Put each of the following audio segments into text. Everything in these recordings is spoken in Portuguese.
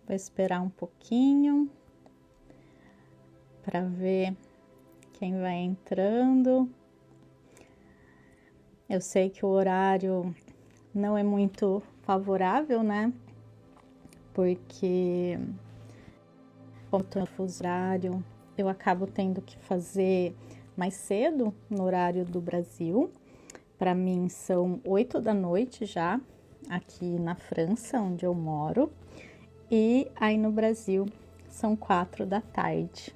Vou esperar um pouquinho para ver quem vai entrando. Eu sei que o horário não é muito favorável, né? Porque como estou no fuso horário, eu acabo tendo que fazer mais cedo no horário do Brasil. Para mim são 8 da noite já, aqui na França, onde eu moro. E aí no Brasil são 4 da tarde.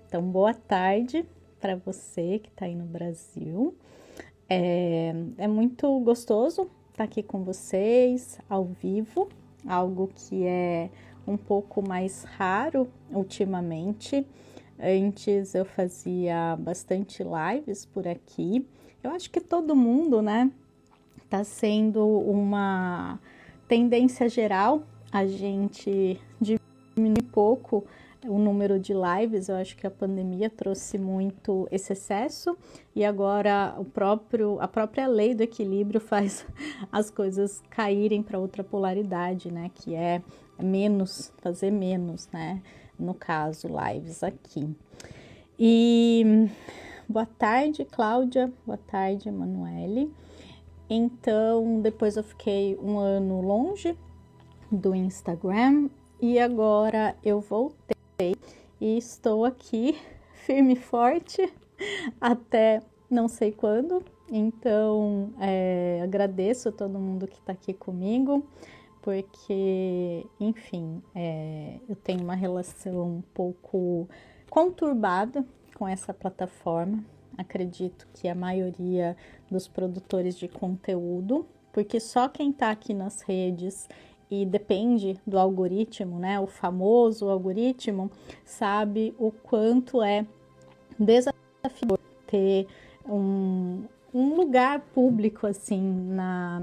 Então, boa tarde para você que está aí no Brasil. É muito gostoso estar aqui com vocês, ao vivo, algo que é um pouco mais raro ultimamente. Antes eu fazia bastante lives por aqui. Eu acho que todo mundo, né, tá sendo uma tendência geral a gente diminuir um pouco o número de lives. Eu acho que a pandemia trouxe muito esse excesso e agora a própria lei do equilíbrio faz as coisas caírem para outra polaridade, né? Que é fazer menos, né? No caso, lives aqui. E boa tarde, Cláudia. Boa tarde, Emanuele. Então, depois eu fiquei um ano longe do Instagram e agora eu voltei e estou aqui firme e forte até não sei quando. Então, agradeço a todo mundo que está aqui comigo, porque, enfim, eu tenho uma relação um pouco conturbada com essa plataforma. Acredito que a maioria dos produtores de conteúdo, porque só quem está aqui nas redes e depende do algoritmo, né, o famoso algoritmo, sabe o quanto é desafiador ter um lugar público assim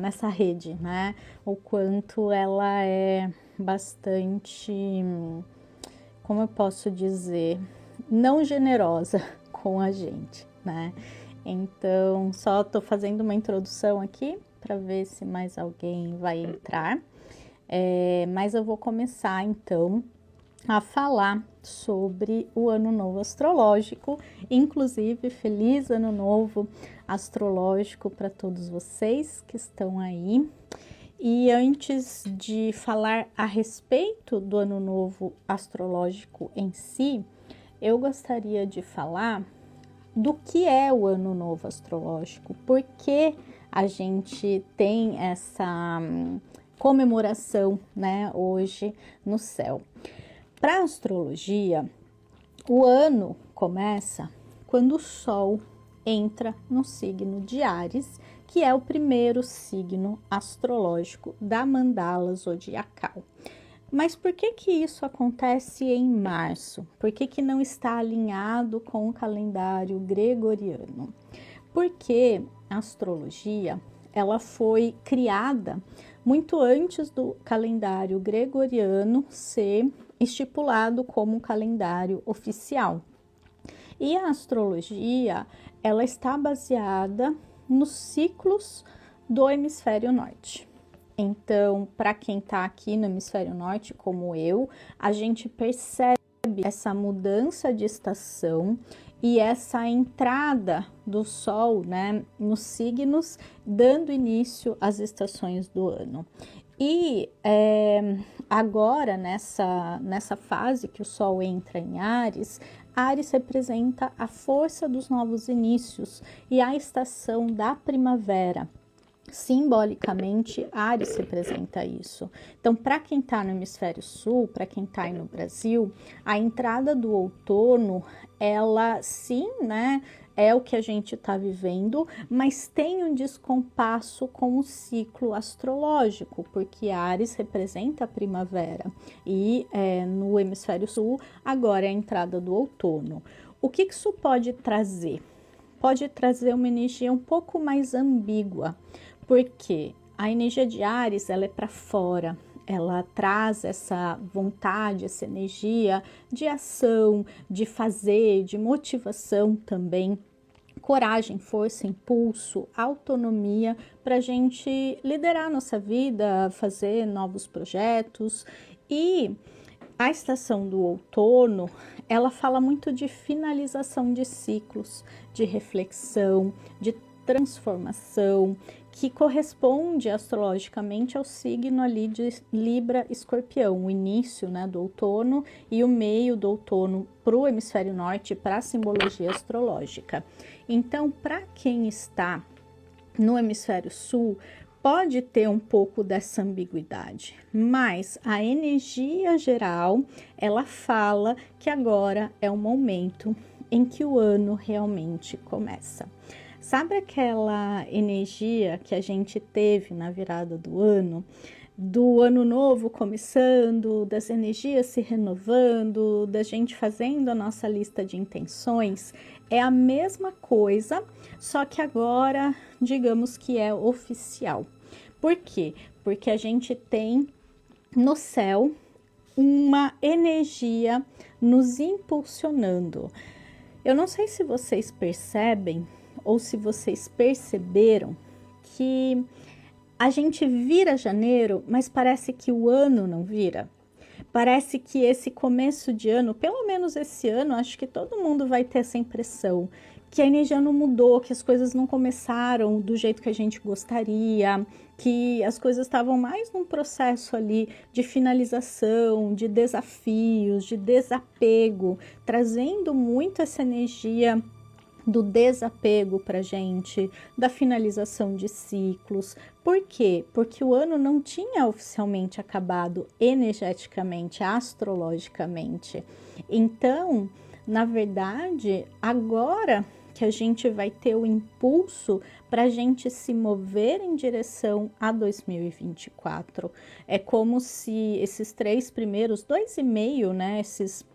nessa rede, né? O quanto ela é bastante, como eu posso dizer, não generosa com a gente, né? Então, só tô fazendo uma introdução aqui para ver se mais alguém vai entrar. Mas eu vou começar então a falar sobre o Ano Novo Astrológico, inclusive feliz Ano Novo Astrológico para todos vocês que estão aí. E antes de falar a respeito do Ano Novo Astrológico em si, eu gostaria de falar do que é o Ano Novo Astrológico, por que a gente tem essa comemoração, né, hoje no céu. Para a astrologia, o ano começa quando o Sol entra no signo de Áries, que é o primeiro signo astrológico da mandala zodiacal. Mas por que que isso acontece em março? Por que que não está alinhado com o calendário gregoriano? Porque a astrologia, ela foi criada muito antes do calendário gregoriano ser estipulado como calendário oficial. E a astrologia, ela está baseada nos ciclos do hemisfério norte. Então, para quem está aqui no hemisfério norte, como eu, a gente percebe essa mudança de estação e essa entrada do Sol, né, nos signos, dando início às estações do ano. E agora, nessa fase que o Sol entra em Áries, Áries representa a força dos novos inícios e a estação da primavera. Simbolicamente, Áries representa isso. Então, para quem está no hemisfério sul, para quem está aí no Brasil, a entrada do outono, ela sim, né, é o que a gente está vivendo, mas tem um descompasso com o ciclo astrológico, porque Áries representa a primavera e no hemisfério sul agora é a entrada do outono. O que isso pode trazer? Pode trazer uma energia um pouco mais ambígua, porque a energia de Áries, ela é para fora, ela traz essa vontade, essa energia de ação, de fazer, de motivação também, coragem, força, impulso, autonomia para a gente liderar a nossa vida, fazer novos projetos. E A estação do outono, ela fala muito de finalização de ciclos, de reflexão, de transformação, que corresponde astrologicamente ao signo ali de Libra Escorpião, o início, né, do outono e o meio do outono para o hemisfério norte, para a simbologia astrológica. Então, para quem está no hemisfério sul, pode ter um pouco dessa ambiguidade, mas a energia geral, ela fala que agora é o momento em que o ano realmente começa. Sabe aquela energia que a gente teve na virada do ano novo começando, das energias se renovando, da gente fazendo a nossa lista de intenções? É a mesma coisa, só que agora, digamos que é oficial. Por quê? Porque a gente tem no céu uma energia nos impulsionando. Eu não sei se vocês percebem ou se vocês perceberam que a gente vira janeiro, mas parece que o ano não vira. Parece que esse começo de ano, pelo menos esse ano, acho que todo mundo vai ter essa impressão, que a energia não mudou, que as coisas não começaram do jeito que a gente gostaria, que as coisas estavam mais num processo ali de finalização, de desafios, de desapego, trazendo muito essa energia do desapego para gente, da finalização de ciclos. Por quê? Porque o ano não tinha oficialmente acabado energeticamente, astrologicamente. Então, na verdade, agora que a gente vai ter o impulso para a gente se mover em direção a 2024. É como se esses 2,5, né, esses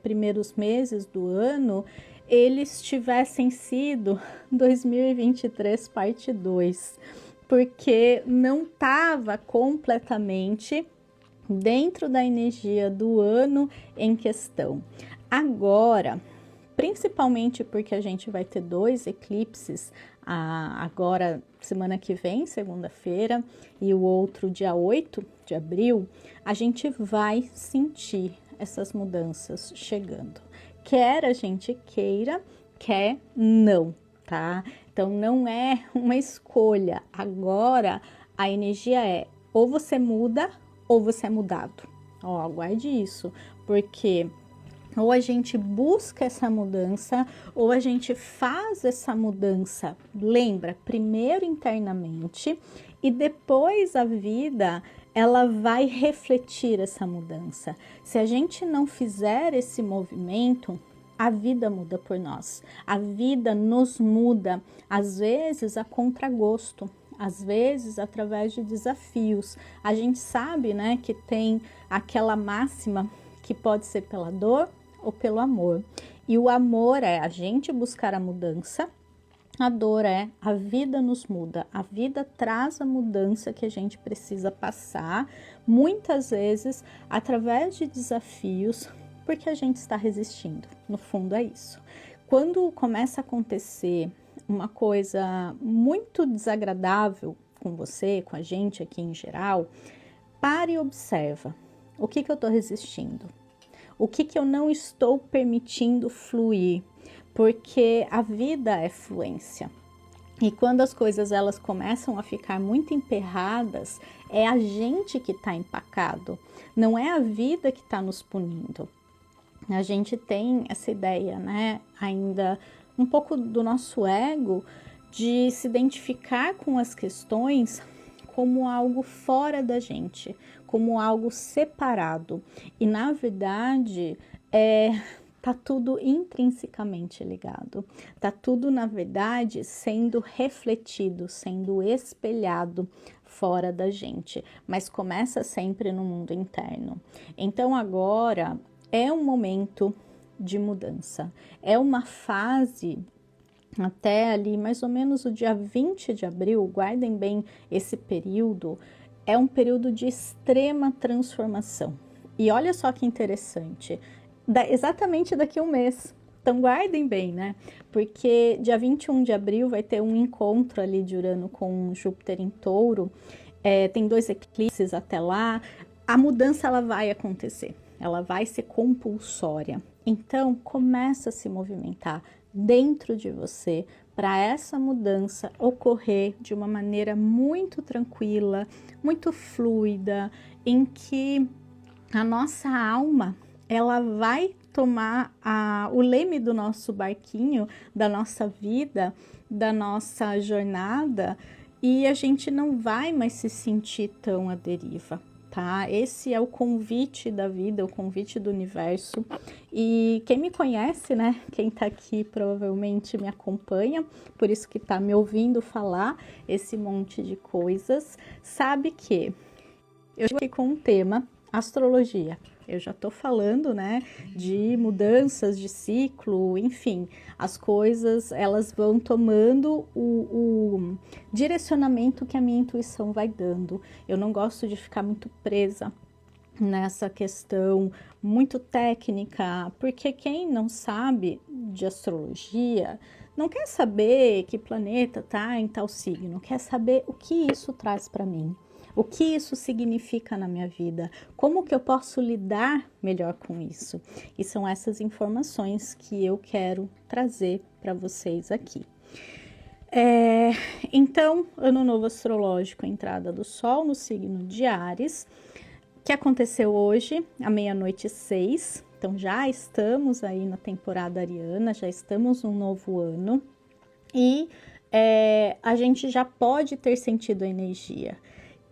primeiros meses do ano, eles tivessem sido 2023 parte 2, porque não estava completamente dentro da energia do ano em questão. Agora, principalmente porque a gente vai ter 2 eclipses, agora semana que vem, segunda-feira, e o outro dia 8 de abril, a gente vai sentir essas mudanças chegando. Quer a gente queira, quer não, tá? Então não é uma escolha. Agora a energia é ou você muda ou você é mudado. Ó, aguarde isso, porque ou a gente busca essa mudança ou a gente faz essa mudança. Lembra, primeiro internamente e depois a vida ela vai refletir essa mudança. Se a gente não fizer esse movimento, a vida muda por nós. A vida nos muda, às vezes a contragosto, às vezes através de desafios. A gente sabe, né, que tem aquela máxima que pode ser pela dor ou pelo amor. E o amor é a gente buscar a mudança. A dor é a vida nos muda, a vida traz a mudança que a gente precisa passar, muitas vezes através de desafios, porque a gente está resistindo. No fundo é isso. Quando começa a acontecer uma coisa muito desagradável com você, com a gente aqui em geral, pare e observa. O que eu estou resistindo? O que eu não estou permitindo fluir? Porque a vida é fluência. E quando as coisas elas começam a ficar muito emperradas, é a gente que está empacado, não é a vida que está nos punindo. A gente tem essa ideia, né, ainda um pouco do nosso ego, de se identificar com as questões como algo fora da gente, como algo separado. E na verdade, tá tudo intrinsecamente ligado. Tá tudo, na verdade, sendo refletido, sendo espelhado fora da gente, mas começa sempre no mundo interno. Então agora é um momento de mudança, é uma fase até ali mais ou menos o dia 20 de abril, guardem bem esse período, é um período de extrema transformação. E olha só que interessante, exatamente daqui a um mês, então guardem bem, né? Porque dia 21 de abril vai ter um encontro ali de Urano com Júpiter em Touro, tem 2 eclipses até lá, a mudança ela vai acontecer. ela vai ser compulsória. Então, começa a se movimentar dentro de você para essa mudança ocorrer de uma maneira muito tranquila, muito fluida, em que a nossa alma, ela vai tomar o leme do nosso barquinho, da nossa vida, da nossa jornada, e a gente não vai mais se sentir tão à deriva, tá? Esse é o convite da vida, o convite do universo. E quem me conhece, né? Quem tá aqui provavelmente me acompanha, por isso que tá me ouvindo falar esse monte de coisas, sabe que eu estou aqui com um tema, astrologia. Eu já tô falando, né, de mudanças de ciclo, enfim, as coisas, elas vão tomando o direcionamento que a minha intuição vai dando. Eu não gosto de ficar muito presa nessa questão muito técnica, porque quem não sabe de astrologia não quer saber que planeta tá em tal signo, quer saber o que isso traz para mim. O que isso significa na minha vida? Como que eu posso lidar melhor com isso? E são essas informações que eu quero trazer para vocês aqui. Então, Ano Novo Astrológico, entrada do Sol no signo de Áries, que aconteceu hoje, à 00:06. Então, já estamos aí na temporada ariana, já estamos num novo ano. E a gente já pode ter sentido a energia.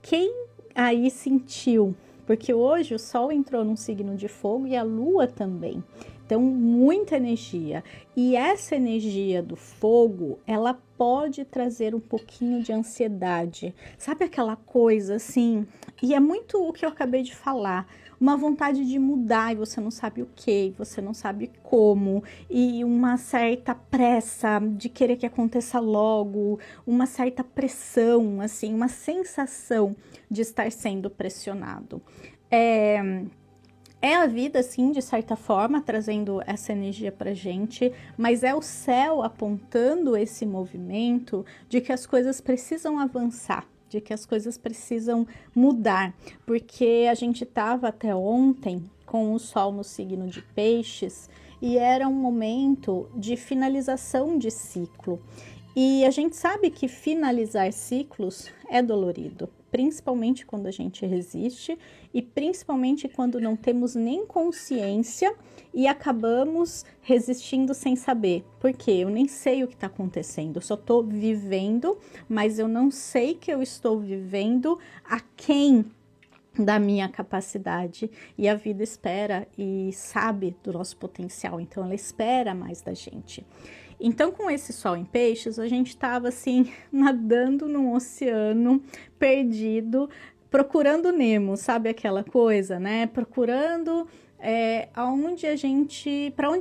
Quem aí sentiu? Porque hoje o Sol entrou num signo de fogo e a Lua também. Então, muita energia. E essa energia do fogo, ela pode trazer um pouquinho de ansiedade. Sabe aquela coisa assim? E é muito o que eu acabei de falar. Uma vontade de mudar e você não sabe o que, você não sabe como, e uma certa pressa de querer que aconteça logo, uma certa pressão, assim, uma sensação de estar sendo pressionado. É a vida, assim, de certa forma, trazendo essa energia pra gente, mas é o céu apontando esse movimento de que as coisas precisam avançar, de que as coisas precisam mudar, porque a gente estava até ontem com o Sol no signo de Peixes e era um momento de finalização de ciclo. E a gente sabe que finalizar ciclos é dolorido, principalmente quando a gente resiste e principalmente quando não temos nem consciência e acabamos resistindo sem saber. Porque eu nem sei o que está acontecendo, eu só estou vivendo, mas eu não sei que eu estou vivendo aquém da minha capacidade, e a vida espera e sabe do nosso potencial, então ela espera mais da gente. Então, com esse Sol em Peixes, a gente estava assim, nadando num oceano perdido, procurando Nemo, sabe aquela coisa, né? Procurando para onde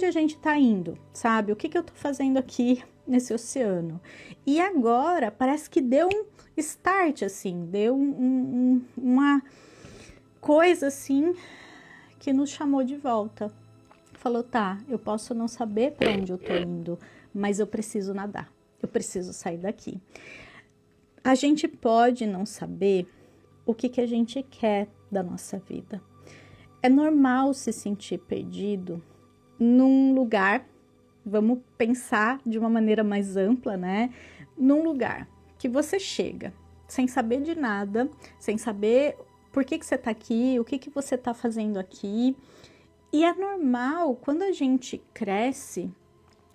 a gente está indo, sabe? O que eu estou fazendo aqui nesse oceano? E agora parece que deu um start, assim, deu uma coisa assim que nos chamou de volta. Falou, tá, eu posso não saber para onde eu tô indo, mas eu preciso nadar, eu preciso sair daqui. A gente pode não saber o que a gente quer da nossa vida. É normal se sentir perdido num lugar, vamos pensar de uma maneira mais ampla, né? Num lugar que você chega sem saber de nada, sem saber por que você tá aqui, o que você tá fazendo aqui. E é normal quando a gente cresce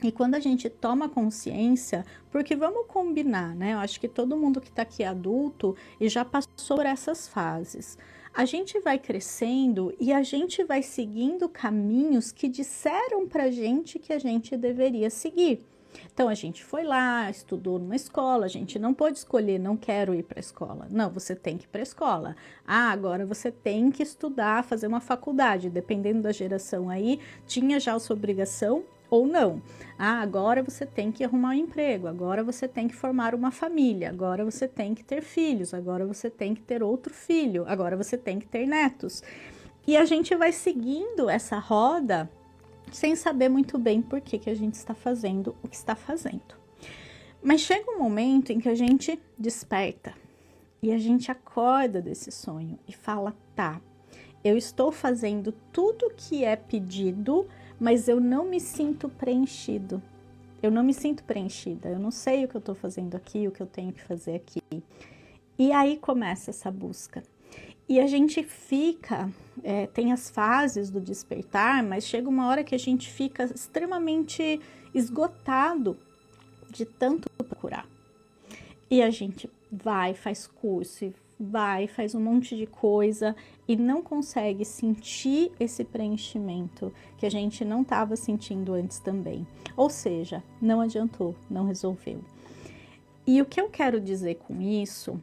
e quando a gente toma consciência, porque vamos combinar, né? Eu acho que todo mundo que tá aqui é adulto e já passou por essas fases. A gente vai crescendo e a gente vai seguindo caminhos que disseram pra gente que a gente deveria seguir. Então, a gente foi lá, estudou numa escola, a gente não pôde escolher, não quero ir para a escola. Não, você tem que ir para a escola. Ah, agora você tem que estudar, fazer uma faculdade. Dependendo da geração aí, tinha já a sua obrigação ou não. Ah, agora você tem que arrumar um emprego, agora você tem que formar uma família, agora você tem que ter filhos, agora você tem que ter outro filho, agora você tem que ter netos. E a gente vai seguindo essa roda sem saber muito bem por que a gente está fazendo o que está fazendo. Mas chega um momento em que a gente desperta e a gente acorda desse sonho e fala, tá, eu estou fazendo tudo que é pedido, mas eu não me sinto preenchido. Eu não me sinto preenchida, eu não sei o que eu estou fazendo aqui, o que eu tenho que fazer aqui. E aí começa essa busca. E a gente fica, tem as fases do despertar, mas chega uma hora que a gente fica extremamente esgotado de tanto procurar. E a gente vai, faz curso, vai, faz um monte de coisa e não consegue sentir esse preenchimento que a gente não estava sentindo antes também. Ou seja, não adiantou, não resolveu. E o que eu quero dizer com isso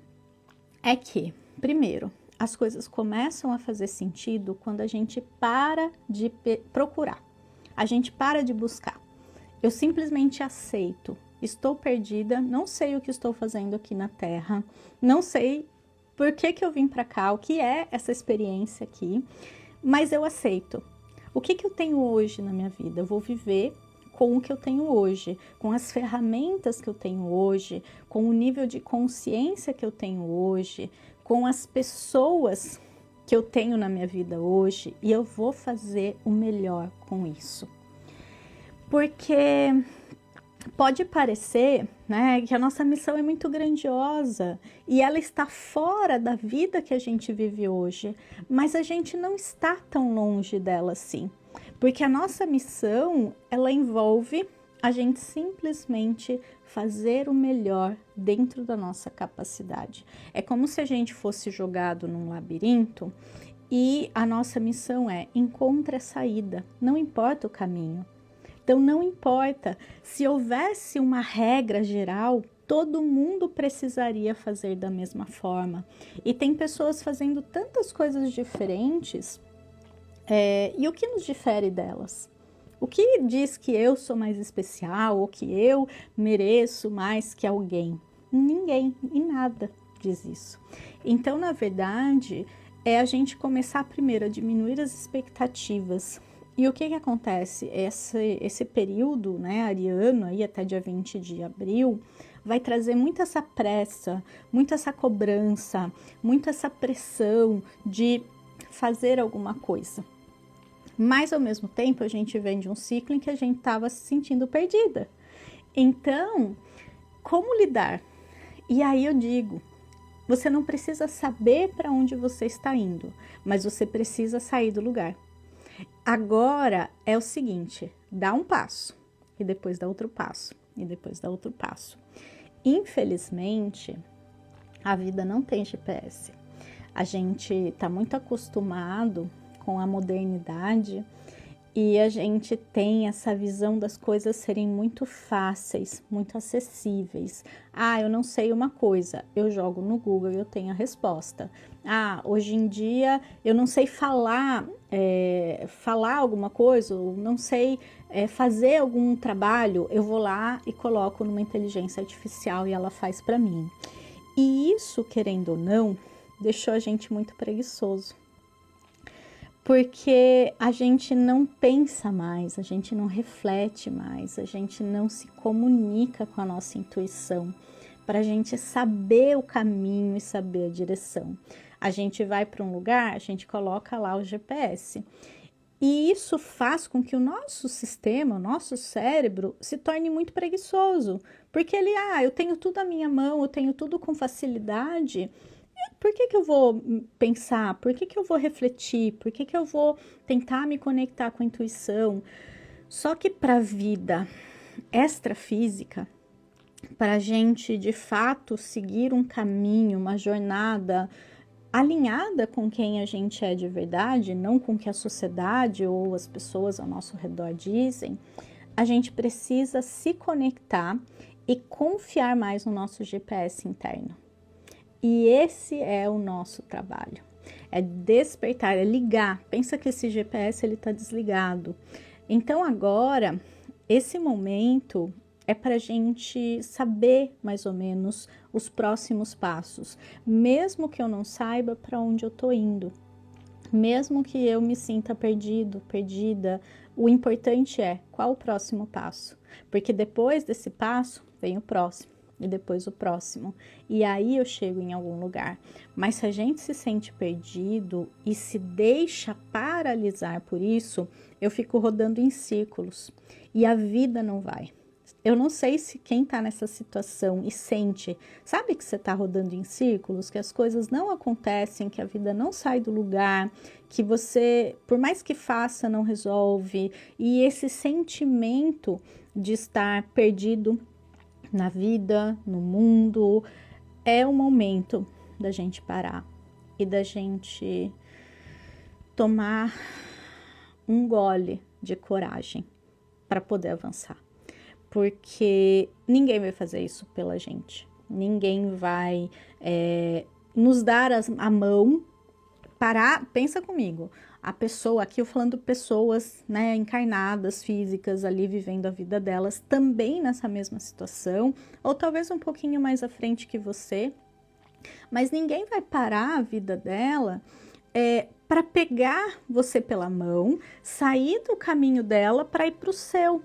é que, primeiro, as coisas começam a fazer sentido quando a gente para de procurar, a gente para de buscar. Eu simplesmente aceito, estou perdida, não sei o que estou fazendo aqui na Terra, não sei por que eu vim para cá, o que é essa experiência aqui, mas eu aceito. O que eu tenho hoje na minha vida? Eu vou viver com o que eu tenho hoje, com as ferramentas que eu tenho hoje, com o nível de consciência que eu tenho hoje, com as pessoas que eu tenho na minha vida hoje, e eu vou fazer o melhor com isso. Porque pode parecer, né, que a nossa missão é muito grandiosa e ela está fora da vida que a gente vive hoje, mas a gente não está tão longe dela assim, porque a nossa missão, ela envolve a gente simplesmente fazer o melhor dentro da nossa capacidade. É como se a gente fosse jogado num labirinto e a nossa missão é encontre a saída, não importa o caminho. Então não importa, se houvesse uma regra geral, todo mundo precisaria fazer da mesma forma. E tem pessoas fazendo tantas coisas diferentes, e o que nos difere delas? O que diz que eu sou mais especial ou que eu mereço mais que alguém? Ninguém e nada diz isso. Então, na verdade, é a gente começar primeiro a diminuir as expectativas. E o que acontece? Esse período, né, ariano, aí até dia 20 de abril, vai trazer muito essa pressa, muito essa cobrança, muito essa pressão de fazer alguma coisa. Mas, ao mesmo tempo, a gente vem de um ciclo em que a gente estava se sentindo perdida. Então, como lidar? E aí eu digo, você não precisa saber para onde você está indo, mas você precisa sair do lugar. Agora é o seguinte, dá um passo, e depois dá outro passo, e depois dá outro passo. Infelizmente, a vida não tem GPS. A gente está muito acostumado com a modernidade e a gente tem essa visão das coisas serem muito fáceis, muito acessíveis. Ah, eu não sei uma coisa, eu jogo no Google e eu tenho a resposta. Ah, hoje em dia eu não sei falar alguma coisa, ou não sei fazer algum trabalho, eu vou lá e coloco numa inteligência artificial e ela faz para mim. E isso, querendo ou não, deixou a gente muito preguiçoso. Porque a gente não pensa mais, a gente não reflete mais, a gente não se comunica com a nossa intuição para a gente saber o caminho e saber a direção. A gente vai para um lugar, a gente coloca lá o GPS. E isso faz com que o nosso sistema, o nosso cérebro, se torne muito preguiçoso. Porque ele, eu tenho tudo à minha mão, eu tenho tudo com facilidade. Por que eu vou pensar? Por que eu vou refletir? Por que eu vou tentar me conectar com a intuição? Só que para a vida extrafísica, para a gente de fato seguir um caminho, uma jornada alinhada com quem a gente é de verdade, não com o que a sociedade ou as pessoas ao nosso redor dizem, a gente precisa se conectar e confiar mais no nosso GPS interno. E esse é o nosso trabalho, é despertar, é ligar. Pensa que esse GPS ele está desligado. Então agora, esse momento é para a gente saber mais ou menos os próximos passos, mesmo que eu não saiba para onde eu estou indo, mesmo que eu me sinta perdido, perdida, o importante é qual o próximo passo, porque depois desse passo vem o próximo. e depois o próximo. E aí eu chego em algum lugar. Mas se a gente se sente perdido e se deixa paralisar por isso, eu fico rodando em círculos e a vida não vai. Eu não sei se quem tá nessa situação e sente, sabe que você tá rodando em círculos, que as coisas não acontecem, que a vida não sai do lugar, que você, por mais que faça, não resolve, e esse sentimento de estar perdido na vida, no mundo, é o momento da gente parar e da gente tomar um gole de coragem para poder avançar. Porque ninguém vai fazer isso pela gente. Ninguém vai nos dar a mão, parar. Pensa comigo, a pessoa, aqui eu falando pessoas, né, encarnadas, físicas, ali vivendo a vida delas, também nessa mesma situação, ou talvez um pouquinho mais à frente que você, mas ninguém vai parar a vida dela para pegar você pela mão, sair do caminho dela para ir para o seu.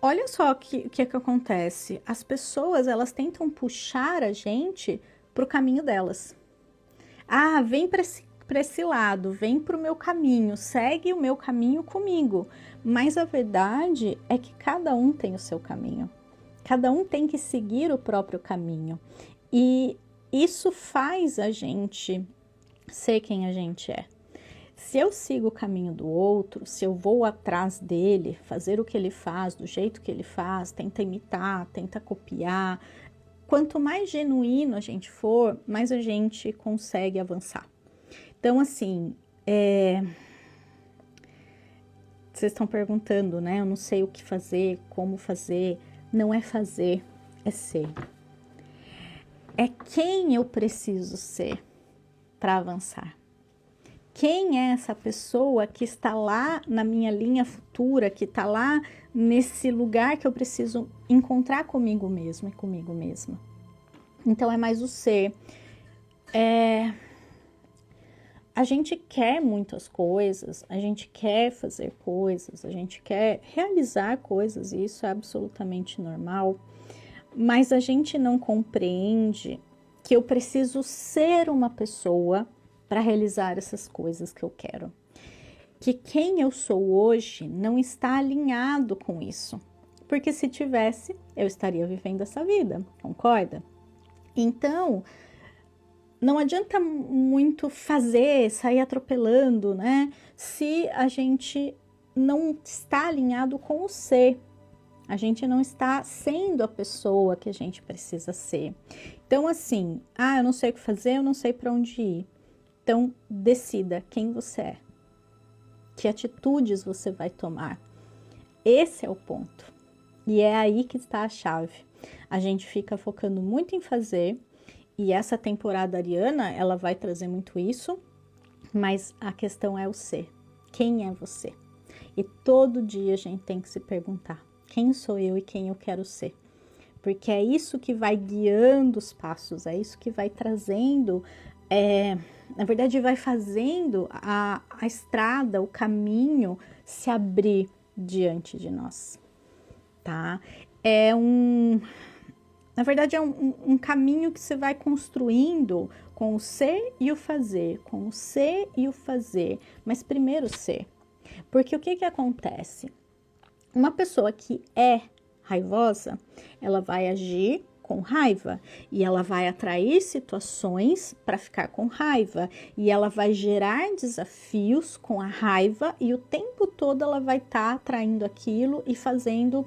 Olha só o que acontece. As pessoas, elas tentam puxar a gente para o caminho delas. Ah, vem para esse lado, vem para o meu caminho, segue o meu caminho comigo. Mas a verdade é que cada um tem o seu caminho. Cada um tem que seguir o próprio caminho. E isso faz a gente ser quem a gente é. Se eu sigo o caminho do outro, se eu vou atrás dele, fazer o que ele faz, do jeito que ele faz, tenta imitar, tenta copiar, quanto mais genuíno a gente for, mais a gente consegue avançar. Então, assim, vocês estão perguntando, né? Eu não sei o que fazer, como fazer. Não é fazer, é ser. É quem eu preciso ser para avançar. Quem é essa pessoa que está lá na minha linha futura, que está lá nesse lugar que eu preciso encontrar comigo mesmo e comigo mesma? Então, é mais o ser. A gente quer muitas coisas, a gente quer fazer coisas, a gente quer realizar coisas, e isso é absolutamente normal, mas a gente não compreende que eu preciso ser uma pessoa para realizar essas coisas que eu quero. Que quem eu sou hoje não está alinhado com isso. Porque se tivesse, eu estaria vivendo essa vida, concorda? Então, não adianta muito fazer, sair atropelando, né? Se a gente não está alinhado com o ser. A gente não está sendo a pessoa que a gente precisa ser. Então, assim, eu não sei o que fazer, eu não sei para onde ir. Então, decida quem você é, que atitudes você vai tomar. Esse é o ponto. E é aí que está a chave. A gente fica focando muito em fazer, e essa temporada ariana, ela vai trazer muito isso, mas a questão é o ser. Quem é você? E todo dia a gente tem que se perguntar, quem sou eu e quem eu quero ser? Porque é isso que vai guiando os passos, é isso que vai trazendo... na verdade, vai fazendo a estrada, o caminho se abrir diante de nós, tá? Na verdade, é um caminho que você vai construindo com o ser e o fazer, com o ser e o fazer, mas primeiro o ser. Porque o que acontece? Uma pessoa que é raivosa, ela vai agir com raiva, e ela vai atrair situações para ficar com raiva, e ela vai gerar desafios com a raiva, e o tempo todo ela vai estar atraindo aquilo e fazendo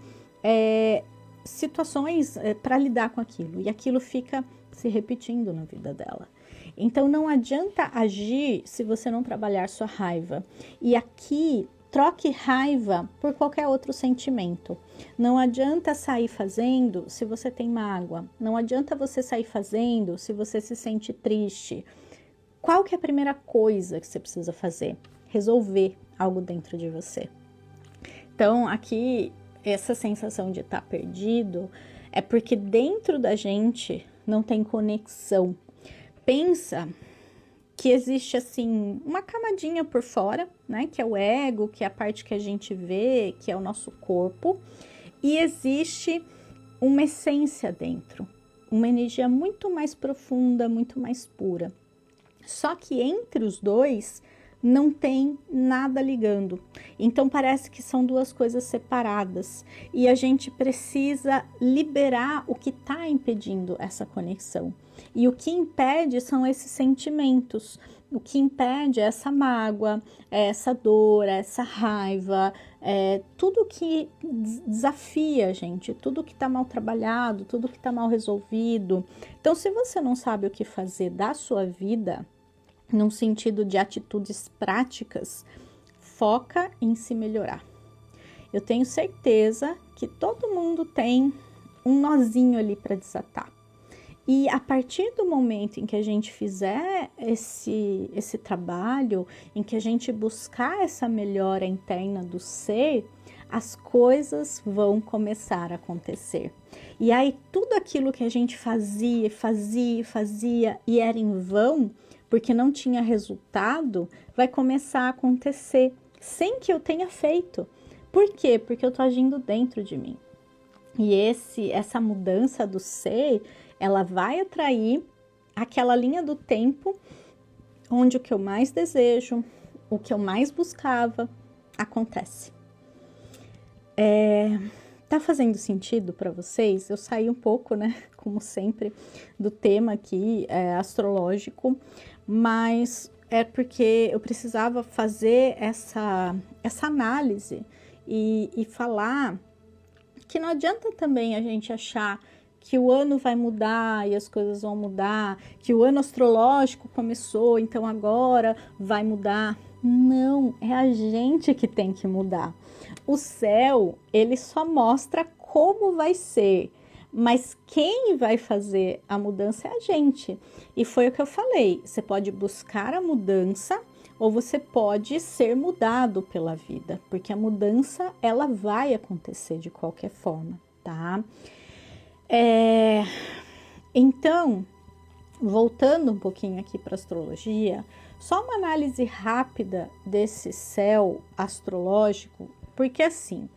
situações para lidar com aquilo, e aquilo fica se repetindo na vida dela. Então não adianta agir se você não trabalhar sua raiva. E aqui troque raiva por qualquer outro sentimento. Não adianta sair fazendo se você tem mágoa. Não adianta você sair fazendo se você se sente triste. Qual que é a primeira coisa que você precisa fazer? Resolver algo dentro de você. Então, aqui, essa sensação de estar perdido é porque dentro da gente não tem conexão. Pensa que existe assim uma camadinha por fora, né, que é o ego, que é a parte que a gente vê, que é o nosso corpo, e existe uma essência dentro, uma energia muito mais profunda, muito mais pura. Só que entre os dois não tem nada ligando. Então parece que são duas coisas separadas e a gente precisa liberar o que está impedindo essa conexão. E o que impede são esses sentimentos. O que impede é essa mágoa, é essa dor, é essa raiva, tudo que desafia a gente, tudo que está mal trabalhado, tudo que está mal resolvido. Então, se você não sabe o que fazer da sua vida, num sentido de atitudes práticas, foca em se melhorar. Eu tenho certeza que todo mundo tem um nozinho ali para desatar. E a partir do momento em que a gente fizer esse trabalho, em que a gente buscar essa melhora interna do ser, as coisas vão começar a acontecer. E aí tudo aquilo que a gente fazia e era em vão, porque não tinha resultado, vai começar a acontecer sem que eu tenha feito. Por quê? Porque eu estou agindo dentro de mim. E essa mudança do ser, ela vai atrair aquela linha do tempo onde o que eu mais desejo, o que eu mais buscava, acontece. Tá fazendo sentido para vocês? Eu saí um pouco, né, como sempre, do tema aqui astrológico, mas é porque eu precisava fazer essa análise e falar que não adianta também a gente achar que o ano vai mudar e as coisas vão mudar, que o ano astrológico começou, então agora vai mudar. Não, é a gente que tem que mudar. O céu, ele só mostra como vai ser, mas quem vai fazer a mudança é a gente. E foi o que eu falei, você pode buscar a mudança ou você pode ser mudado pela vida, porque a mudança, ela vai acontecer de qualquer forma, tá? Então, voltando um pouquinho aqui para astrologia, só uma análise rápida desse céu astrológico, porque assim,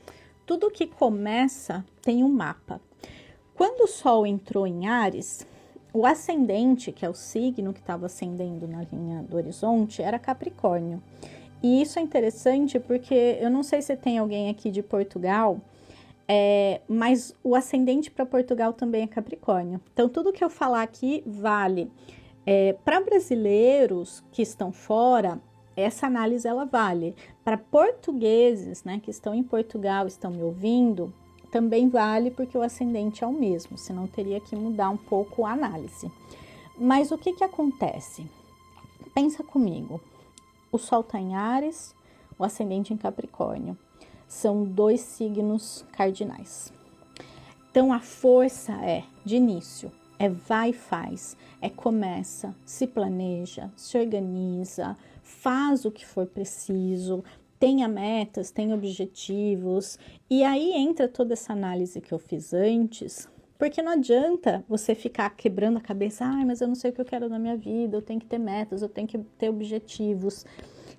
tudo que começa tem um mapa. Quando o Sol entrou em Áries, o ascendente, que é o signo que estava ascendendo na linha do horizonte, era Capricórnio. E isso é interessante porque eu não sei se tem alguém aqui de Portugal, mas o ascendente para Portugal também é Capricórnio. Então, tudo que eu falar aqui vale. Para brasileiros que estão fora, essa análise ela vale. Para portugueses, né, que estão em Portugal, estão me ouvindo, também vale porque o ascendente é o mesmo, senão teria que mudar um pouco a análise. Mas o que acontece? Pensa comigo, o Sol está em Áries, o ascendente em Capricórnio. São dois signos cardinais. Então, a força de início, vai e faz, começa, se planeja, se organiza, faz o que for preciso, tenha metas, tenha objetivos, e aí entra toda essa análise que eu fiz antes, porque não adianta você ficar quebrando a cabeça, mas eu não sei o que eu quero na minha vida, eu tenho que ter metas, eu tenho que ter objetivos,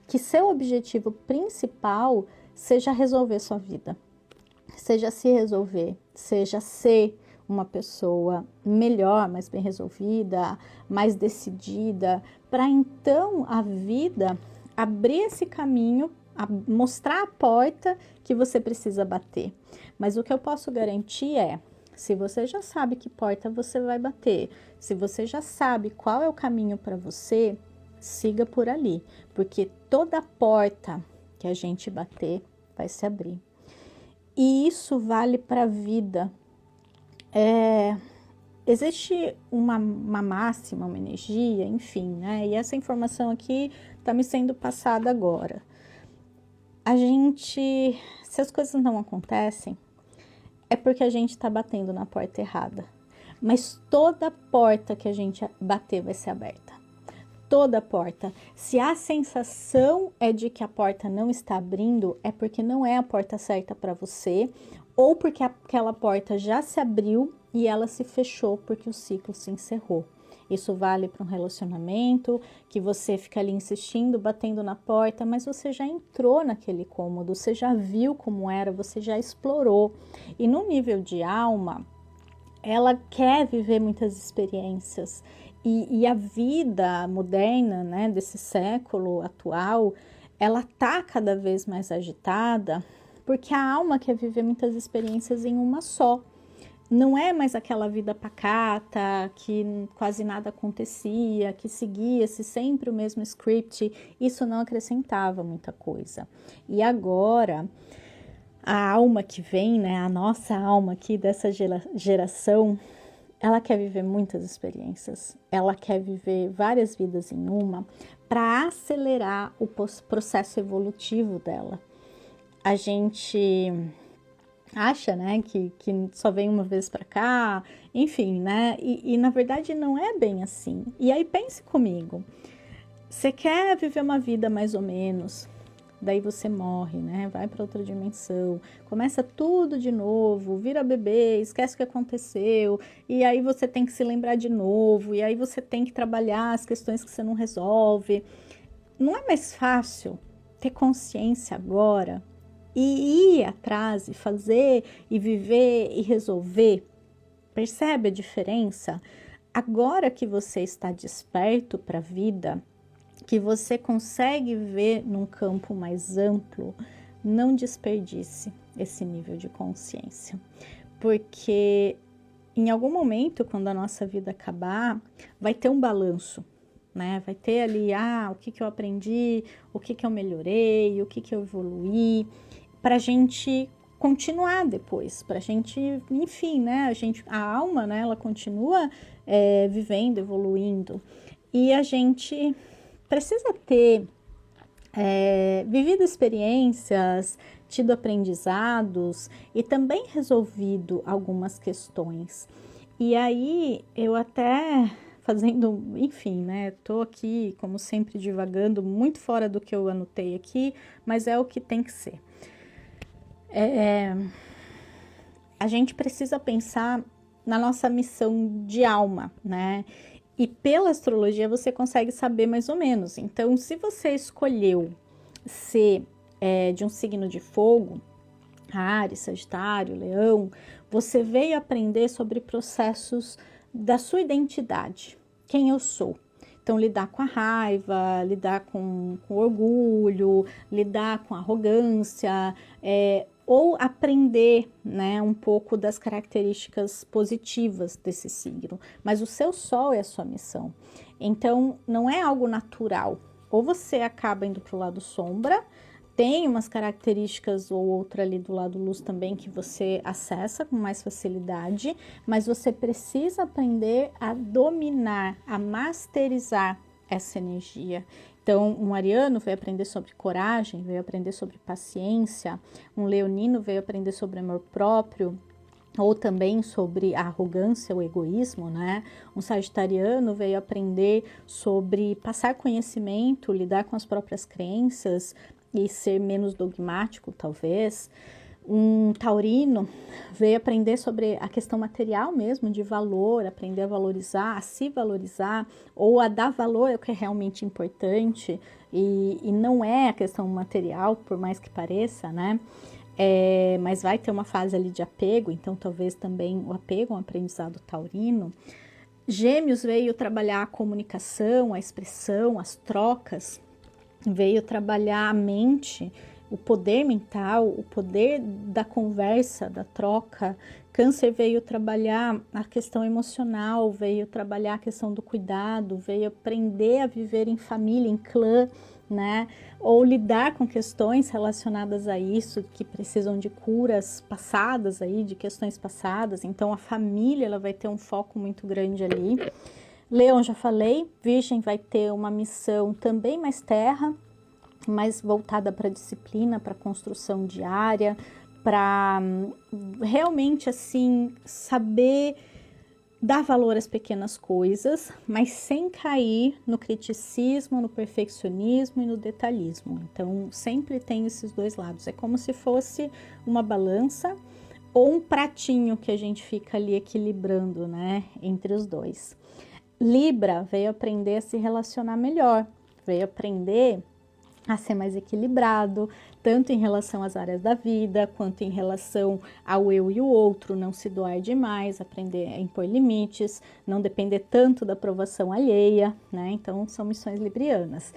que seu objetivo principal seja resolver sua vida, seja se resolver, seja ser uma pessoa melhor, mais bem resolvida, mais decidida, para então a vida abrir esse caminho, mostrar a porta que você precisa bater. Mas o que eu posso garantir se você já sabe que porta você vai bater, se você já sabe qual é o caminho para você, siga por ali, porque toda porta que a gente bater vai se abrir. E isso vale para a vida. Existe uma máxima, uma energia, enfim, né? E essa informação aqui está me sendo passada agora. Se as coisas não acontecem, é porque a gente está batendo na porta errada. Mas toda porta que a gente bater vai ser aberta. Toda porta. Se a sensação é de que a porta não está abrindo, é porque não é a porta certa para você, ou porque aquela porta já se abriu e ela se fechou porque o ciclo se encerrou. Isso vale para um relacionamento, que você fica ali insistindo, batendo na porta, mas você já entrou naquele cômodo, você já viu como era, você já explorou. E no nível de alma, ela quer viver muitas experiências. E a vida moderna, né, desse século atual, ela tá cada vez mais agitada, porque a alma quer viver muitas experiências em uma só. Não é mais aquela vida pacata, que quase nada acontecia, que seguia-se sempre o mesmo script. Isso não acrescentava muita coisa. E agora, a alma que vem, né, a nossa alma aqui dessa geração, ela quer viver muitas experiências. Ela quer viver várias vidas em uma para acelerar o processo evolutivo dela. A gente acha, né, que só vem uma vez para cá, enfim, né, e na verdade não é bem assim. E aí pense comigo, você quer viver uma vida mais ou menos, daí você morre, né, vai para outra dimensão, começa tudo de novo, vira bebê, esquece o que aconteceu, e aí você tem que se lembrar de novo, e aí você tem que trabalhar as questões que você não resolve. Não é mais fácil ter consciência agora e ir atrás, e fazer, e viver, e resolver? Percebe a diferença? Agora que você está desperto para a vida, que você consegue ver num campo mais amplo, não desperdice esse nível de consciência. Porque em algum momento, quando a nossa vida acabar, vai ter um balanço, né? Vai ter ali, o que eu aprendi, o que eu melhorei, o que eu evoluí, para a gente continuar depois, para a gente, enfim, né? A alma, né? Ela continua vivendo, evoluindo, e a gente precisa ter vivido experiências, tido aprendizados e também resolvido algumas questões. E aí eu até fazendo, enfim, né? Tô aqui, como sempre, divagando muito fora do que eu anotei aqui, mas é o que tem que ser. A gente precisa pensar na nossa missão de alma, né? E pela astrologia você consegue saber mais ou menos. Então, se você escolheu ser de um signo de fogo, Áries, Sagitário, Leão, você veio aprender sobre processos da sua identidade, quem eu sou. Então, lidar com a raiva, lidar com orgulho, lidar com arrogância, ou aprender, né, um pouco das características positivas desse signo. Mas o seu sol é a sua missão. Então, não é algo natural. Ou você acaba indo para o lado sombra, tem umas características ou outra ali do lado luz também que você acessa com mais facilidade, mas você precisa aprender a dominar, a masterizar essa energia. Então, um ariano veio aprender sobre coragem, veio aprender sobre paciência, um leonino veio aprender sobre amor próprio, ou também sobre a arrogância, o egoísmo, né? Um sagitariano veio aprender sobre passar conhecimento, lidar com as próprias crenças e ser menos dogmático, talvez. Um taurino veio aprender sobre a questão material mesmo, de valor, aprender a valorizar, a se valorizar, ou a dar valor ao que é realmente importante, e não é a questão material, por mais que pareça, né? Mas vai ter uma fase ali de apego, então talvez também o apego é um aprendizado taurino. Gêmeos veio trabalhar a comunicação, a expressão, as trocas, veio trabalhar a mente, o poder mental, o poder da conversa, da troca. Câncer veio trabalhar a questão emocional, veio trabalhar a questão do cuidado, veio aprender a viver em família, em clã, né? Ou lidar com questões relacionadas a isso, que precisam de curas passadas aí, de questões passadas. Então a família, ela vai ter um foco muito grande ali. Leão, já falei. Virgem vai ter uma missão também mais terra, mais voltada para disciplina, para construção diária, para realmente assim saber dar valor às pequenas coisas, mas sem cair no criticismo, no perfeccionismo e no detalhismo. Então sempre tem esses dois lados. É como se fosse uma balança ou um pratinho que a gente fica ali equilibrando, né, entre os dois. Libra veio aprender a se relacionar melhor, veio aprender a ser mais equilibrado, tanto em relação às áreas da vida, quanto em relação ao eu e o outro, não se doar demais, aprender a impor limites, não depender tanto da aprovação alheia, né? Então, são missões librianas.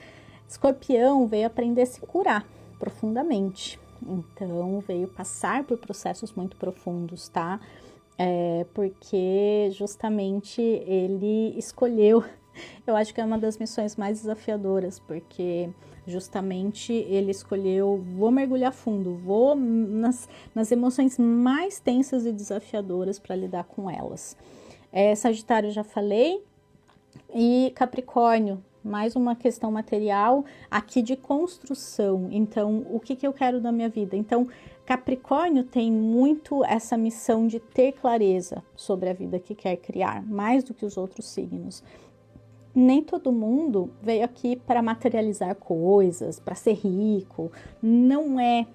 Escorpião veio aprender a se curar profundamente, então veio passar por processos muito profundos, tá? Porque justamente ele escolheu, eu acho que é uma das missões mais desafiadoras, porque justamente ele escolheu, vou mergulhar fundo, vou nas emoções mais tensas e desafiadoras para lidar com elas. Sagitário já falei, e Capricórnio, mais uma questão material aqui de construção. Então, o que eu quero da minha vida? Então, Capricórnio tem muito essa missão de ter clareza sobre a vida que quer criar, mais do que os outros signos. Nem todo mundo veio aqui para materializar coisas, para ser rico. Não é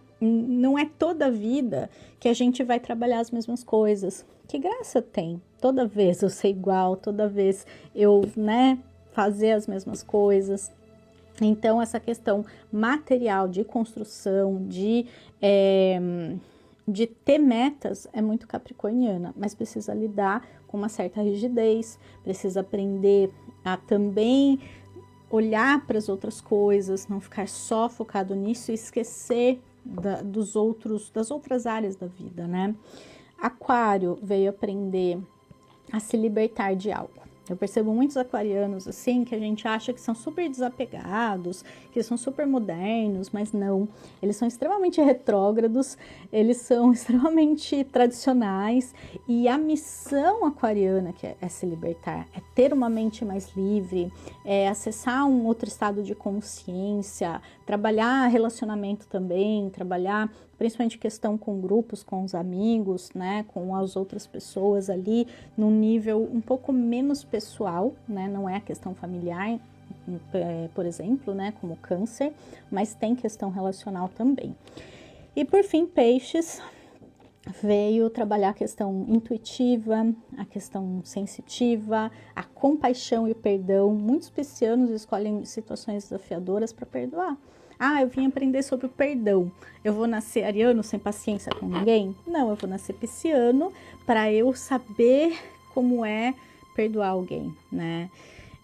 toda a vida que a gente vai trabalhar as mesmas coisas. Que graça tem? Toda vez eu ser igual, toda vez eu, fazer as mesmas coisas. Então, essa questão material de construção, de ter metas é muito capricorniana, mas precisa lidar com uma certa rigidez, precisa aprender a também olhar para as outras coisas, não ficar só focado nisso e esquecer das outras áreas da vida, né? Aquário veio aprender a se libertar de algo. Eu percebo muitos aquarianos assim, que a gente acha que são super desapegados, que são super modernos, mas não. Eles são extremamente retrógrados, eles são extremamente tradicionais, e a missão aquariana, que é se libertar, é ter uma mente mais livre, é acessar um outro estado de consciência, trabalhar relacionamento também, trabalhar principalmente questão com grupos, com os amigos, né, com as outras pessoas ali, num nível um pouco menos pessoal, né, não é a questão familiar, por exemplo, né, como câncer, mas tem questão relacional também. E por fim, peixes, veio trabalhar a questão intuitiva, a questão sensitiva, a compaixão e o perdão. Muitos piscianos escolhem situações desafiadoras para perdoar. Eu vim aprender sobre o perdão. Eu vou nascer ariano sem paciência com ninguém? Não, eu vou nascer pisciano para eu saber como é perdoar alguém, né?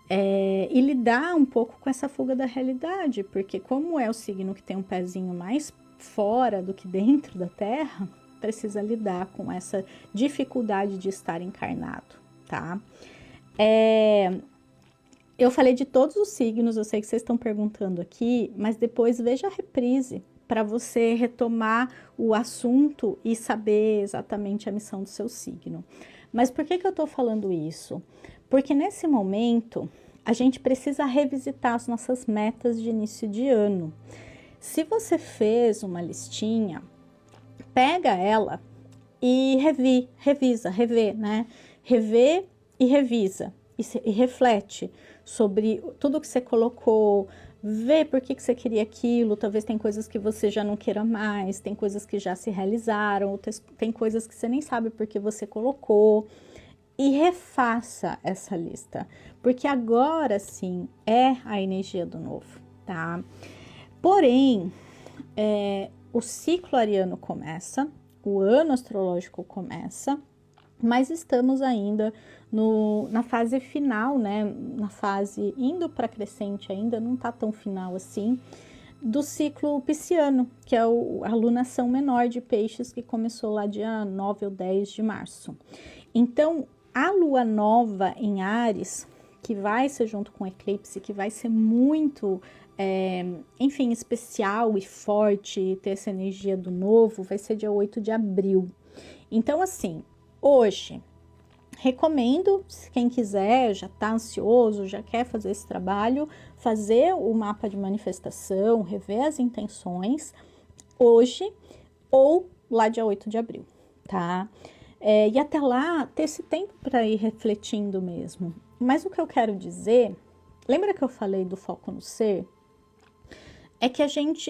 E lidar um pouco com essa fuga da realidade, porque como é o signo que tem um pezinho mais fora do que dentro da Terra, precisa lidar com essa dificuldade de estar encarnado, tá? Eu falei de todos os signos, eu sei que vocês estão perguntando aqui, mas depois veja a reprise para você retomar o assunto e saber exatamente a missão do seu signo. Mas por que eu estou falando isso? Porque nesse momento a gente precisa revisitar as nossas metas de início de ano. Se você fez uma listinha, pega ela e revê, né? Revê e revisa e reflete sobre tudo que você colocou, vê por que você queria aquilo, talvez tem coisas que você já não queira mais, tem coisas que já se realizaram, tem coisas que você nem sabe por que você colocou, e refaça essa lista, porque agora sim é a energia do novo, tá? Porém, o ciclo ariano começa, o ano astrológico começa, mas estamos ainda na fase final, né? Na fase indo para crescente ainda, não tá tão final assim, do ciclo pisciano, que é a lunação menor de peixes, que começou lá dia 9 ou 10 de março. Então, a lua nova em Áries, que vai ser junto com o eclipse, que vai ser muito, enfim, especial e forte, ter essa energia do novo, vai ser dia 8 de abril. Então, assim, hoje, recomendo, se quem quiser, já está ansioso, já quer fazer esse trabalho, fazer o mapa de manifestação, rever as intenções, hoje ou lá dia 8 de abril, tá? E até lá, ter esse tempo para ir refletindo mesmo. Mas o que eu quero dizer, lembra que eu falei do foco no ser? É que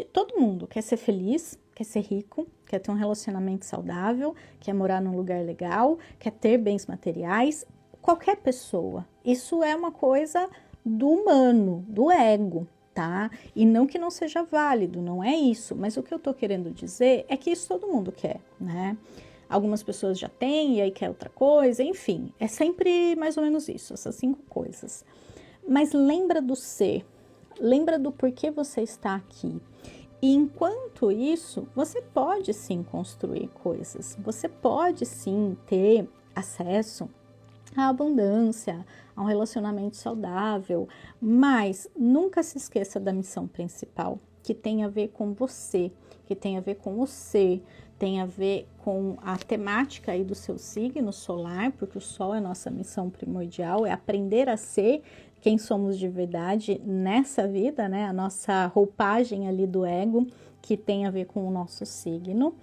todo mundo quer ser feliz, quer ser rico, quer ter um relacionamento saudável, quer morar num lugar legal, quer ter bens materiais, qualquer pessoa. Isso é uma coisa do humano, do ego, tá? E não que não seja válido, não é isso, mas o que eu tô querendo dizer é que isso todo mundo quer, né? Algumas pessoas já têm e aí quer outra coisa, enfim, é sempre mais ou menos isso, essas 5 coisas. Mas lembra do ser, lembra do porquê você está aqui. E enquanto isso, você pode sim construir coisas, você pode sim ter acesso à abundância, a um relacionamento saudável, mas nunca se esqueça da missão principal, que tem a ver com você, que tem a ver com o ser, tem a ver com a temática aí do seu signo solar, porque o Sol é nossa missão primordial, é aprender a ser quem somos de verdade nessa vida, né? A nossa roupagem ali do ego, que tem a ver com o nosso signo.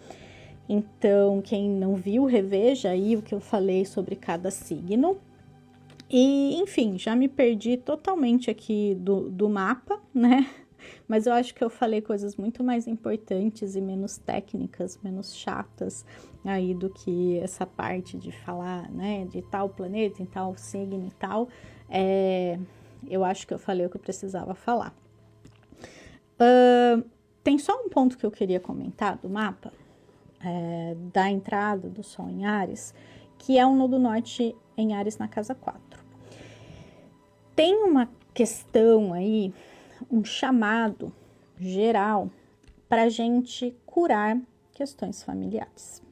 Então, quem não viu, reveja aí o que eu falei sobre cada signo. E, enfim, já me perdi totalmente aqui do mapa, né? Mas eu acho que eu falei coisas muito mais importantes e menos técnicas, menos chatas aí do que essa parte de falar, né, de tal planeta, em tal signo e tal. Eu acho que eu falei o que eu precisava falar. Tem só um ponto que eu queria comentar do mapa, da entrada do Sol em Áries, que é o nodo norte em Áries na casa 4. Tem uma questão aí, um chamado geral para a gente curar questões familiares.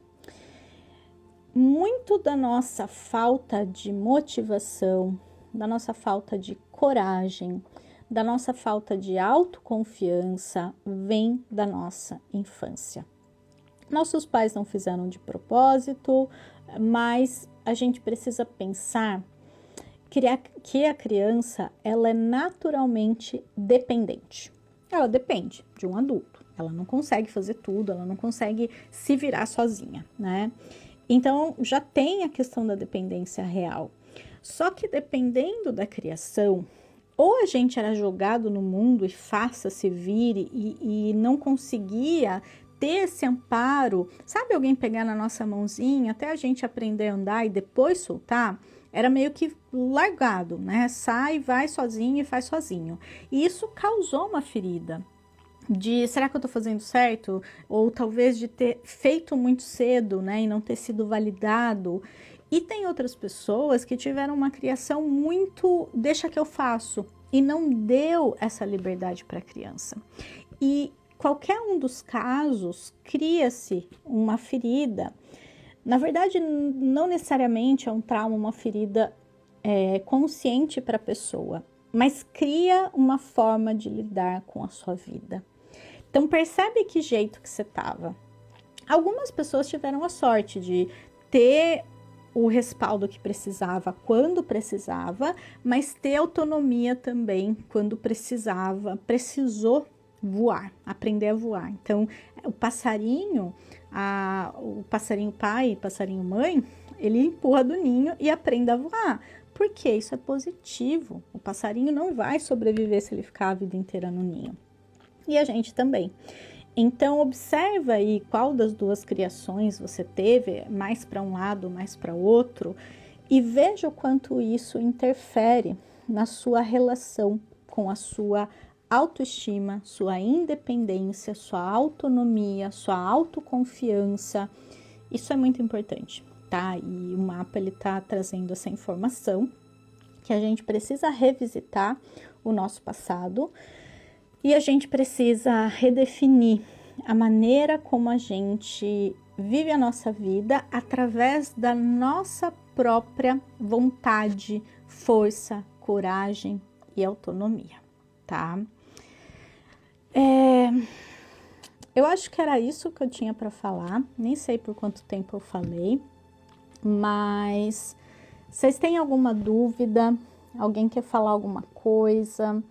Muito da nossa falta de motivação, da nossa falta de coragem, da nossa falta de autoconfiança vem da nossa infância. Nossos pais não fizeram de propósito, mas a gente precisa pensar que a criança ela é naturalmente dependente. Ela depende de um adulto. Ela não consegue fazer tudo, ela não consegue se virar sozinha, né? Então, já tem a questão da dependência real. Só que dependendo da criação, ou a gente era jogado no mundo e faça, se vire e não conseguia ter esse amparo, sabe, alguém pegar na nossa mãozinha até a gente aprender a andar e depois soltar? Era meio que largado, né? Sai, vai sozinho e faz sozinho. E isso causou uma ferida de será que eu tô fazendo certo? Ou talvez de ter feito muito cedo, né? E não ter sido validado. E tem outras pessoas que tiveram uma criação muito deixa que eu faço e não deu essa liberdade para a criança. E qualquer um dos casos cria-se uma ferida. Na verdade, não necessariamente é um trauma, uma ferida consciente para a pessoa, mas cria uma forma de lidar com a sua vida. Então, percebe que jeito que você estava. Algumas pessoas tiveram a sorte de ter o respaldo que precisava quando precisava, mas ter autonomia também quando precisou voar, aprender a voar. Então, o passarinho pai e passarinho mãe, ele empurra do ninho e aprende a voar. Porque isso é positivo. O passarinho não vai sobreviver se ele ficar a vida inteira no ninho. E a gente também. Então, observa aí qual das duas criações você teve, mais para um lado, mais para outro, e veja o quanto isso interfere na sua relação com a sua autoestima, sua independência, sua autonomia, sua autoconfiança. Isso é muito importante, tá? E o mapa ele tá trazendo essa informação que a gente precisa revisitar o nosso passado e a gente precisa redefinir a maneira como a gente vive a nossa vida através da nossa própria vontade, força, coragem e autonomia, tá? Eu acho que era isso que eu tinha para falar, nem sei por quanto tempo eu falei, mas vocês têm alguma dúvida? Alguém quer falar alguma coisa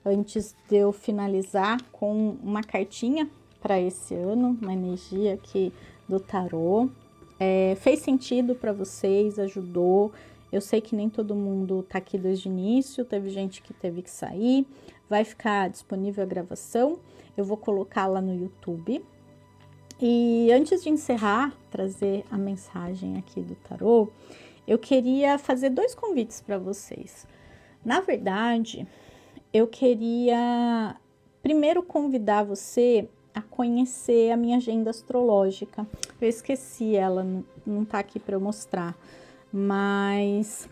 antes de eu finalizar com uma cartinha para esse ano, uma energia aqui do tarô? Fez sentido para vocês? Ajudou? Eu sei que nem todo mundo tá aqui desde o início, teve gente que teve que sair. Vai ficar disponível a gravação, eu vou colocar lá no YouTube. E antes de encerrar, trazer a mensagem aqui do tarô, eu queria fazer 2 convites para vocês. Na verdade, eu queria primeiro convidar você a conhecer a minha agenda astrológica. Eu esqueci, ela não tá aqui para eu mostrar, mas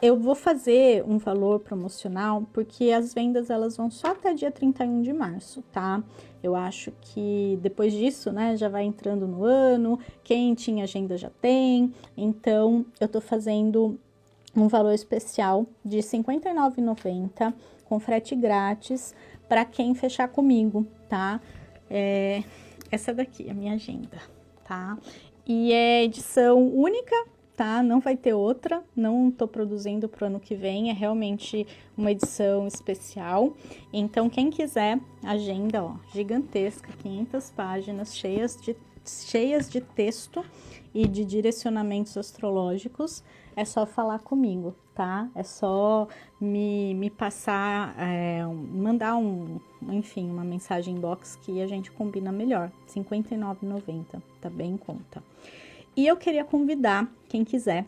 eu vou fazer um valor promocional porque as vendas elas vão só até dia 31 de março, tá? Eu acho que depois disso, né, já vai entrando no ano, quem tinha agenda já tem, então eu tô fazendo um valor especial de R$ 59,90 com frete grátis para quem fechar comigo, tá? Essa daqui é a minha agenda, tá? E é edição única, tá? Não vai ter outra, não tô produzindo pro ano que vem, é realmente uma edição especial. Então, quem quiser, agenda, ó, gigantesca, 500 páginas, cheias de texto e de direcionamentos astrológicos, é só falar comigo, tá? É só me passar, mandar enfim, uma mensagem inbox que a gente combina melhor. R$ 59,90, tá bem em conta. E eu queria convidar quem quiser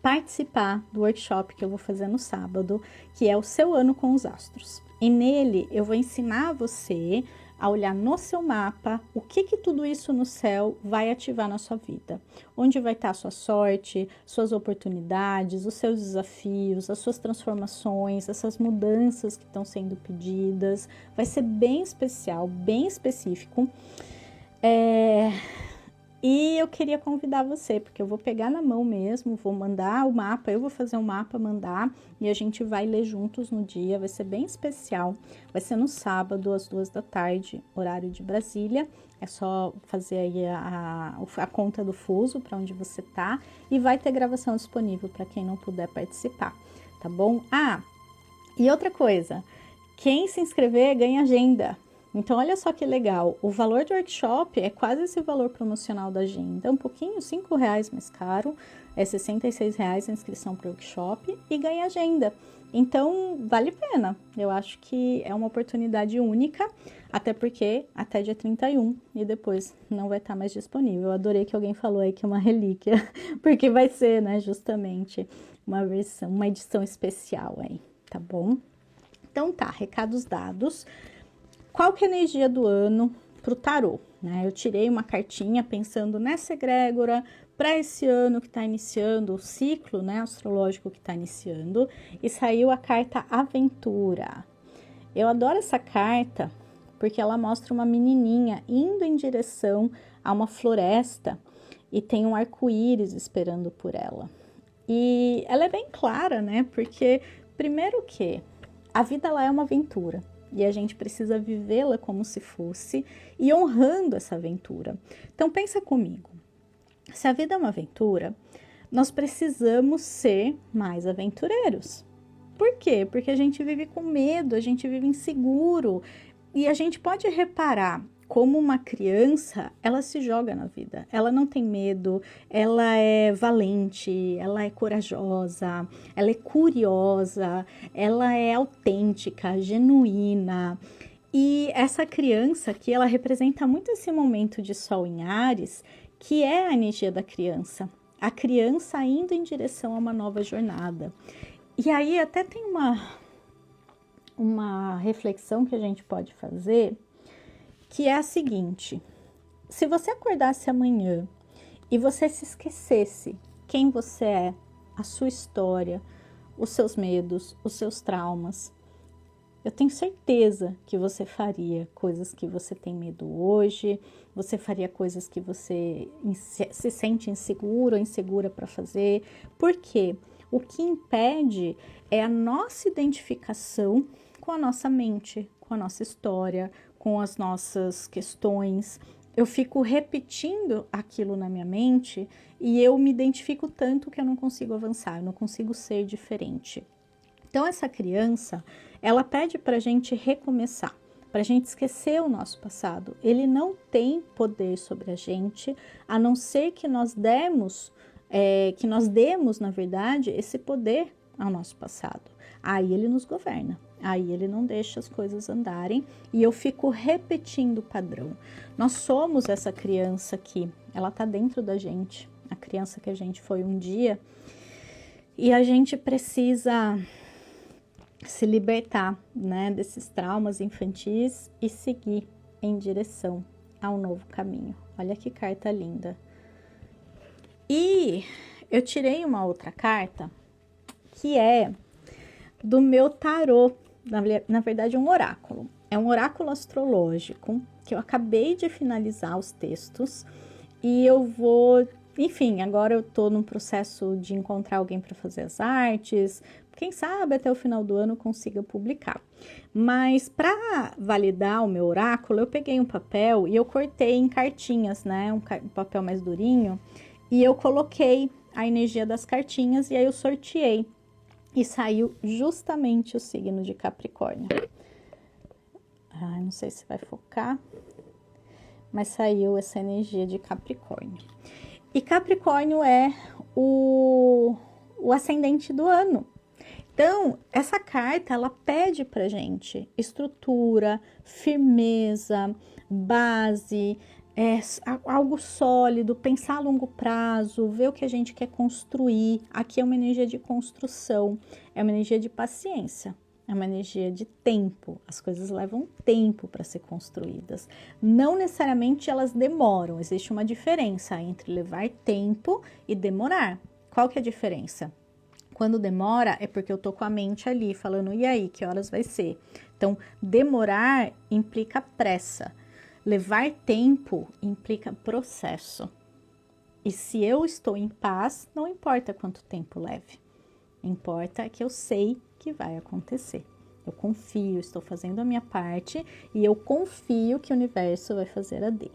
participar do workshop que eu vou fazer no sábado, que é o Seu Ano com os Astros. E nele eu vou ensinar você a olhar no seu mapa o que tudo isso no céu vai ativar na sua vida. Onde vai estar a sua sorte, suas oportunidades, os seus desafios, as suas transformações, essas mudanças que estão sendo pedidas. Vai ser bem especial, bem específico. E eu queria convidar você, porque eu vou pegar na mão mesmo, vou mandar o mapa, eu vou fazer um mapa, mandar, e a gente vai ler juntos no dia, vai ser bem especial. Vai ser no sábado, às 14h, horário de Brasília. É só fazer aí a conta do fuso para onde você tá, e vai ter gravação disponível para quem não puder participar, tá bom? E outra coisa, quem se inscrever ganha agenda. Então, olha só que legal, o valor do workshop é quase esse valor promocional da agenda, um pouquinho, R$ 5,00 mais caro, é R$ 66,00 a inscrição para o workshop e ganha agenda. Então, vale a pena, eu acho que é uma oportunidade única, até porque até dia 31 e depois não vai estar mais disponível. Eu adorei que alguém falou aí que é uma relíquia, porque vai ser, né, justamente uma edição especial aí, tá bom? Então tá, recados dados. Qual que é a energia do ano para o tarô? Né? Eu tirei uma cartinha pensando nessa egrégora para esse ano que está iniciando, o ciclo, né, astrológico que está iniciando, e saiu a carta Aventura. Eu adoro essa carta porque ela mostra uma menininha indo em direção a uma floresta e tem um arco-íris esperando por ela. E ela é bem clara, né? Porque, primeiro que a vida lá é uma aventura. E a gente precisa vivê-la como se fosse e honrando essa aventura. Então pensa comigo, se a vida é uma aventura, nós precisamos ser mais aventureiros. Por quê? Porque a gente vive com medo, a gente vive inseguro e a gente pode reparar como uma criança, ela se joga na vida, ela não tem medo, ela é valente, ela é corajosa, ela é curiosa, ela é autêntica, genuína. E essa criança aqui, ela representa muito esse momento de sol em Áries, que é a energia da criança. A criança indo em direção a uma nova jornada. E aí até tem uma reflexão que a gente pode fazer, que é a seguinte: se você acordasse amanhã e você se esquecesse quem você é, a sua história, os seus medos, os seus traumas, eu tenho certeza que você faria coisas que você tem medo hoje, você faria coisas que você se sente inseguro ou insegura para fazer. Por quê? O que impede é a nossa identificação com a nossa mente, com a nossa história, com as nossas questões. Eu fico repetindo aquilo na minha mente e eu me identifico tanto que eu não consigo avançar, eu não consigo ser diferente. Então essa criança, ela pede para a gente recomeçar, para a gente esquecer o nosso passado. Ele não tem poder sobre a gente, a não ser que nós demos, na verdade, esse poder ao nosso passado. Aí ele nos governa. Aí ele não deixa as coisas andarem e eu fico repetindo o padrão. Nós somos essa criança aqui, ela tá dentro da gente, a criança que a gente foi um dia, e a gente precisa se libertar, né, desses traumas infantis e seguir em direção ao novo caminho. Olha que carta linda. E eu tirei uma outra carta que é do meu tarô, na verdade um oráculo. É um oráculo astrológico que eu acabei de finalizar os textos e eu vou, enfim, agora eu tô num processo de encontrar alguém para fazer as artes. Quem sabe até o final do ano eu consiga publicar. Mas para validar o meu oráculo, eu peguei um papel e eu cortei em cartinhas, né? Um papel mais durinho. E eu coloquei a energia das cartinhas e aí eu sorteei. E saiu justamente o signo de Capricórnio. Ai, não sei se vai focar, mas saiu essa energia de Capricórnio. E Capricórnio é o ascendente do ano. Então, essa carta, ela pede pra gente estrutura, firmeza, base, algo sólido, pensar a longo prazo, ver o que a gente quer construir. Aqui é uma energia de construção, é uma energia de paciência, é uma energia de tempo. As coisas levam tempo para ser construídas. Não necessariamente elas demoram, existe uma diferença entre levar tempo e demorar. Qual que é a diferença? Quando demora é porque eu tô com a mente ali falando, e aí, que horas vai ser? Então, demorar implica pressa. Levar tempo implica processo. E se eu estou em paz, não importa quanto tempo leve. Importa que eu sei que vai acontecer. Eu confio, estou fazendo a minha parte e eu confio que o universo vai fazer a dele.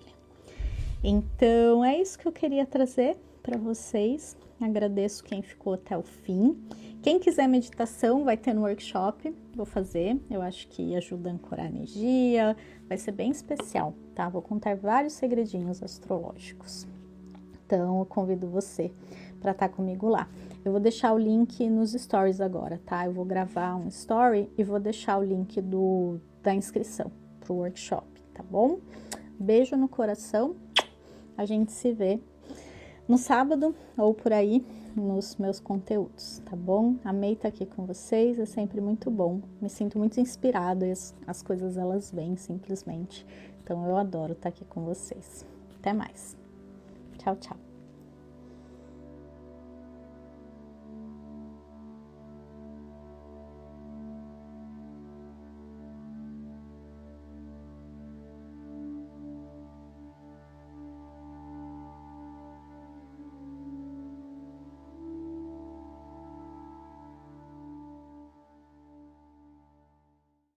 Então, é isso que eu queria trazer para vocês. Agradeço quem ficou até o fim. Quem quiser meditação, vai ter no workshop, vou fazer. Eu acho que ajuda a ancorar a energia, vai ser bem especial, tá? Vou contar vários segredinhos astrológicos. Então, eu convido você para estar comigo lá. Eu vou deixar o link nos stories agora, tá? Eu vou gravar um story e vou deixar o link da inscrição pro workshop, tá bom? Beijo no coração. A gente se vê no sábado ou por aí nos meus conteúdos, tá bom? Amei estar aqui com vocês, é sempre muito bom. Me sinto muito inspirada e as coisas elas vêm simplesmente. Então eu adoro estar aqui com vocês. Até mais. Tchau, tchau.